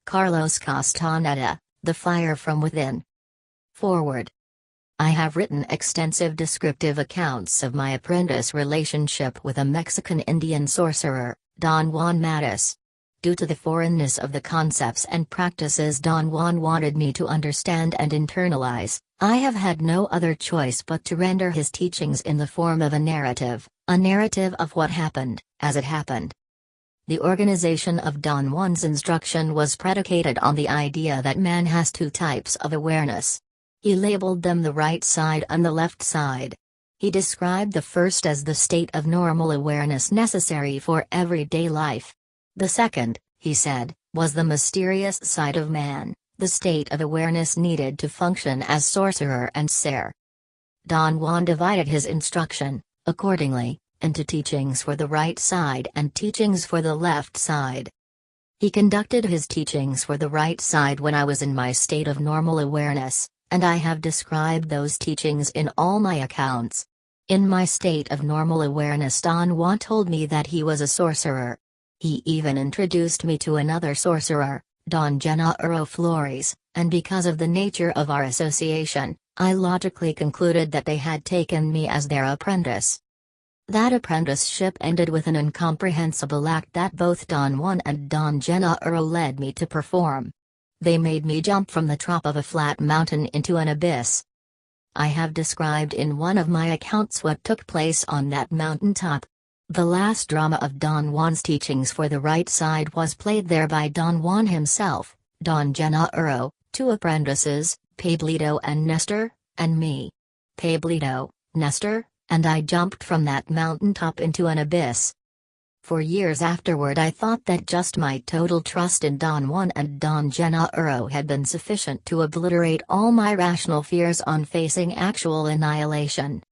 Carlos Castaneda, The Fire from Within. Forward. I have written extensive descriptive accounts of my apprentice relationship with a Mexican Indian sorcerer, Don Juan Matus. Due to the foreignness of the concepts and practices Don Juan wanted me to understand and internalize, I have had no other choice but to render his teachings in the form of a narrative of what happened, as it happened. The organization of Don Juan's instruction was predicated on the idea that man has two types of awareness. He labeled them the right side and the left side. He described the first as the state of normal awareness necessary for everyday life. The second, he said, was the mysterious side of man, the state of awareness needed to function as sorcerer and seer. Don Juan divided his instruction, accordingly, into teachings for the right side and teachings for the left side. He conducted his teachings for the right side when I was in my state of normal awareness, and I have described those teachings in all my accounts. In my state of normal awareness, Don Juan told me that he was a sorcerer. He even introduced me to another sorcerer, Don Genaro Flores, and because of the nature of our association, I logically concluded that they had taken me as their apprentice. That apprenticeship ended with an incomprehensible act that both Don Juan and Don Genaro led me to perform. They made me jump from the top of a flat mountain into an abyss. I have described in one of my accounts what took place on that mountaintop. The last drama of Don Juan's teachings for the right side was played there by Don Juan himself, Don Genaro, two apprentices, Pablito and Nestor, and me. Pablito, Nestor, and I jumped from that mountaintop into an abyss. For years afterward I thought that just my total trust in Don Juan and Don Genaro had been sufficient to obliterate all my rational fears on facing actual annihilation.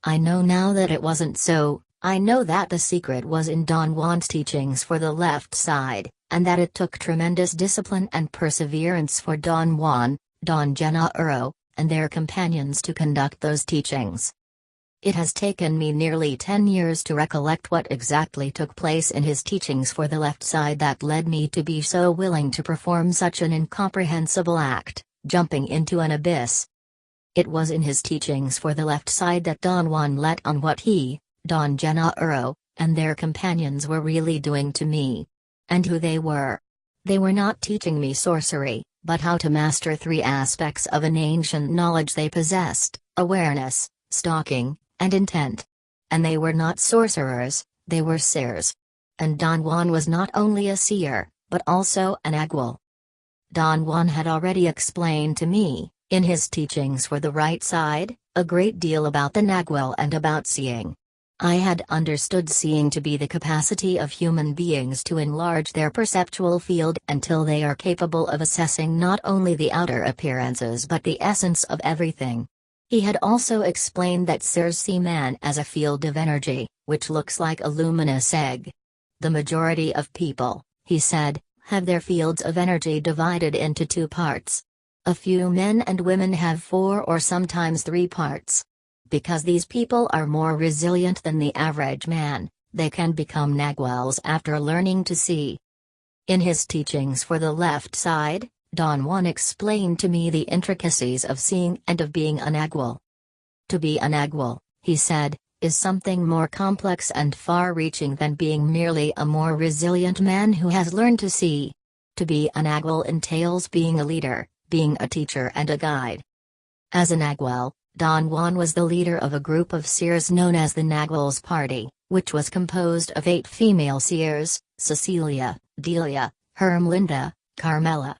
I know now that it wasn't so. I know that the secret was in Don Juan's teachings for the left side, and that it took tremendous discipline and perseverance for Don Juan, Don Genaro, and their companions to conduct those teachings. It has taken me nearly 10 years to recollect what exactly took place in his teachings for the left side that led me to be so willing to perform such an incomprehensible act, jumping into an abyss. It was in his teachings for the left side that Don Juan let on what he, Don Genaro, and their companions were really doing to me. And who they were. They were not teaching me sorcery, but how to master three aspects of an ancient knowledge they possessed: awareness, stalking, and intent. And they were not sorcerers, they were seers. And Don Juan was not only a seer, but also an nagual. Don Juan had already explained to me, in his teachings for the right side, a great deal about the nagual and about seeing. I had understood seeing to be the capacity of human beings to enlarge their perceptual field until they are capable of assessing not only the outer appearances but the essence of everything. He had also explained that seers see man as a field of energy, which looks like a luminous egg. The majority of people, he said, have their fields of energy divided into two parts. A few men and women have 4 or sometimes 3 parts. Because these people are more resilient than the average man, they can become naguals after learning to see. In his teachings for the left side, Don Juan explained to me the intricacies of seeing and of being a nagual. To be a nagual, he said, is something more complex and far-reaching than being merely a more resilient man who has learned to see. To be a nagual entails being a leader, being a teacher and a guide. As a nagual, Don Juan was the leader of a group of seers known as the Nagual's Party, which was composed of 8 female seers: Cecilia, Delia, Hermelinda, Carmela,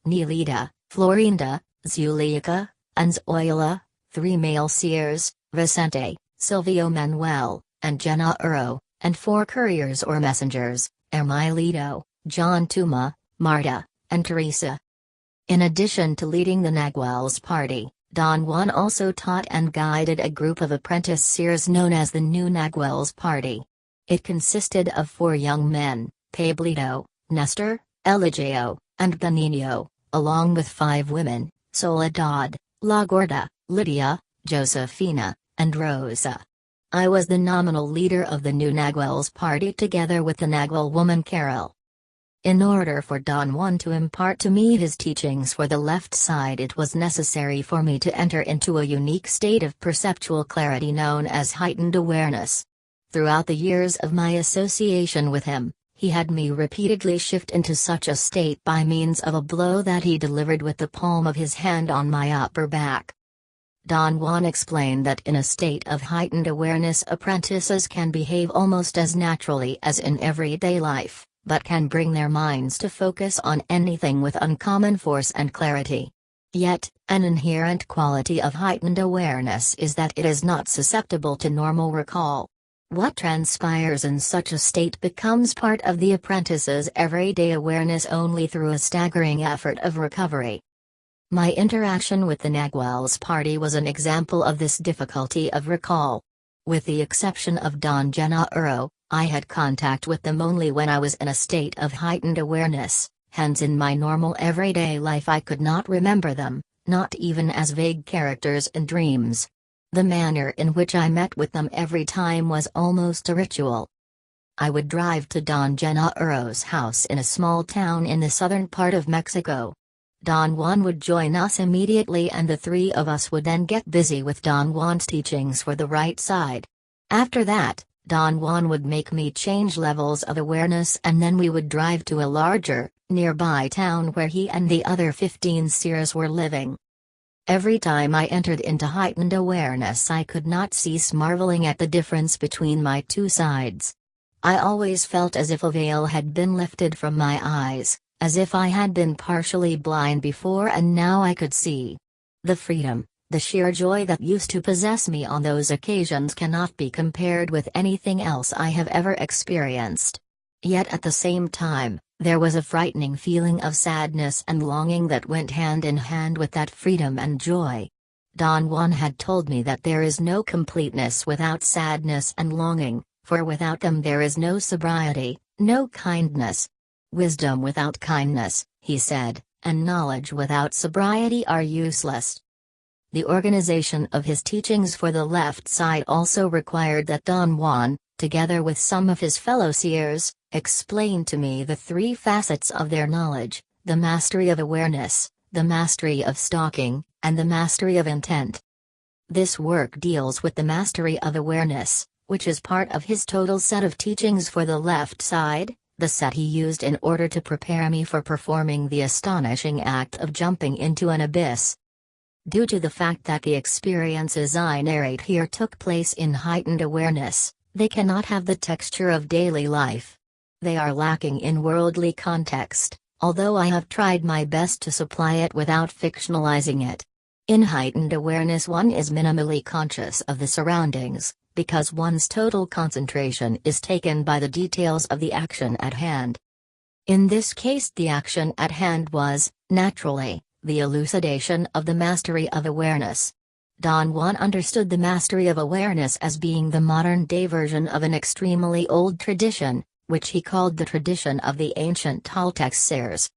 Nelida, Florinda, Zuleika, and Zoila, 3 male seers, Vicente, Silvio Manuel, and Genaro, and 4 couriers or messengers, Ermilito, John Tuma, Marta, and Teresa. In addition to leading the Nagual's Party, Don Juan also taught and guided a group of apprentice seers known as the New Nagual's Party. It consisted of 4 young men, Pablito, Nestor, Eligio, and Benigno, along with 5 women, Soledad, La Gorda, Lydia, Josefina, and Rosa. I was the nominal leader of the New Nagual's Party together with the Nagual woman Carol. In order for Don Juan to impart to me his teachings for the left side, it was necessary for me to enter into a unique state of perceptual clarity known as heightened awareness. Throughout the years of my association with him, he had me repeatedly shift into such a state by means of a blow that he delivered with the palm of his hand on my upper back. Don Juan explained that in a state of heightened awareness, apprentices can behave almost as naturally as in everyday life, but can bring their minds to focus on anything with uncommon force and clarity. Yet, an inherent quality of heightened awareness is that it is not susceptible to normal recall. What transpires in such a state becomes part of the apprentice's everyday awareness only through a staggering effort of recovery. My interaction with the Nagual's party was an example of this difficulty of recall. With the exception of Don Gennaro, I had contact with them only when I was in a state of heightened awareness, hence in my normal everyday life I could not remember them, not even as vague characters in dreams. The manner in which I met with them every time was almost a ritual. I would drive to Don Gennaro's house in a small town in the southern part of Mexico. Don Juan would join us immediately and the three of us would then get busy with Don Juan's teachings for the right side. After that, Don Juan would make me change levels of awareness and then we would drive to a larger, nearby town where he and the other 15 seers were living. Every time I entered into heightened awareness I could not cease marveling at the difference between my two sides. I always felt as if a veil had been lifted from my eyes, as if I had been partially blind before and now I could see. The freedom, the sheer joy that used to possess me on those occasions cannot be compared with anything else I have ever experienced. Yet at the same time, there was a frightening feeling of sadness and longing that went hand in hand with that freedom and joy. Don Juan had told me that there is no completeness without sadness and longing, for without them there is no sobriety, no kindness. Wisdom without kindness, he said, and knowledge without sobriety are useless. The organization of his teachings for the left side also required that Don Juan, together with some of his fellow seers, explain to me the three facets of their knowledge: the mastery of awareness, the mastery of stalking, and the mastery of intent. This work deals with the mastery of awareness, which is part of his total set of teachings for the left side, the set he used in order to prepare me for performing the astonishing act of jumping into an abyss. Due to the fact that the experiences I narrate here took place in heightened awareness, they cannot have the texture of daily life. They are lacking in worldly context, although I have tried my best to supply it without fictionalizing it. In heightened awareness one is minimally conscious of the surroundings, because one's total concentration is taken by the details of the action at hand. In this case the action at hand was, naturally, the elucidation of the mastery of awareness. Don Juan understood the mastery of awareness as being the modern-day version of an extremely old tradition, which he called the tradition of the ancient Toltec seers.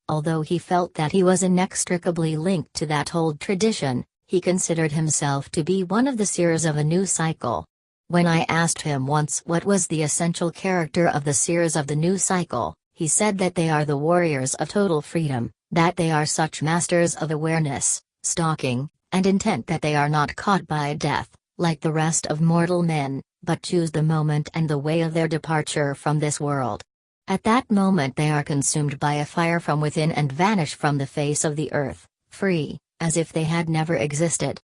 Although he felt that he was inextricably linked to that old tradition, he considered himself to be one of the seers of a new cycle. When I asked him once what was the essential character of the seers of the new cycle, he said that they are the warriors of total freedom, that they are such masters of awareness, stalking, and intent that they are not caught by death, like the rest of mortal men, but choose the moment and the way of their departure from this world. At that moment they are consumed by a fire from within and vanish from the face of the earth, free, as if they had never existed.